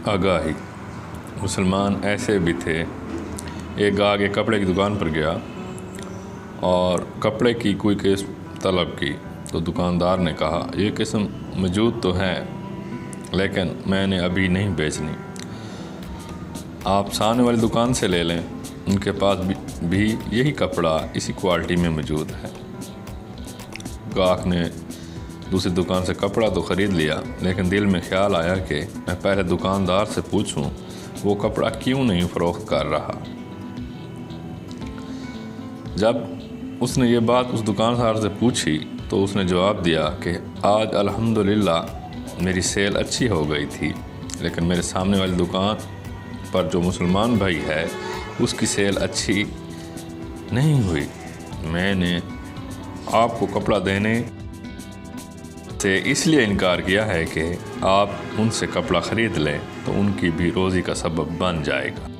آگاہی۔ مسلمان ایسے بھی تھے، ایک گاہک ایک کپڑے کی دکان پر گیا اور کپڑے کی کوئی قسم طلب کی تو دکاندار نے کہا یہ قسم موجود تو ہے لیکن میں نے ابھی نہیں بیچنی، آپ سامنے والی دکان سے لے لیں، ان کے پاس بھی یہی کپڑا اسی کوالٹی میں موجود ہے۔ گاہک نے دوسری دکان سے کپڑا تو خرید لیا لیکن دل میں خیال آیا کہ میں پہلے دکاندار سے پوچھوں وہ کپڑا کیوں نہیں فروخت کر رہا۔ جب اس نے یہ بات اس دکاندار سے پوچھی تو اس نے جواب دیا کہ آج الحمدللہ میری سیل اچھی ہو گئی تھی لیکن میرے سامنے والی دکان پر جو مسلمان بھائی ہے اس کی سیل اچھی نہیں ہوئی، میں نے آپ کو کپڑا دینے سے اس لیے انکار کیا ہے کہ آپ ان سے کپڑا خرید لیں تو ان کی بھی روزی کا سبب بن جائے گا۔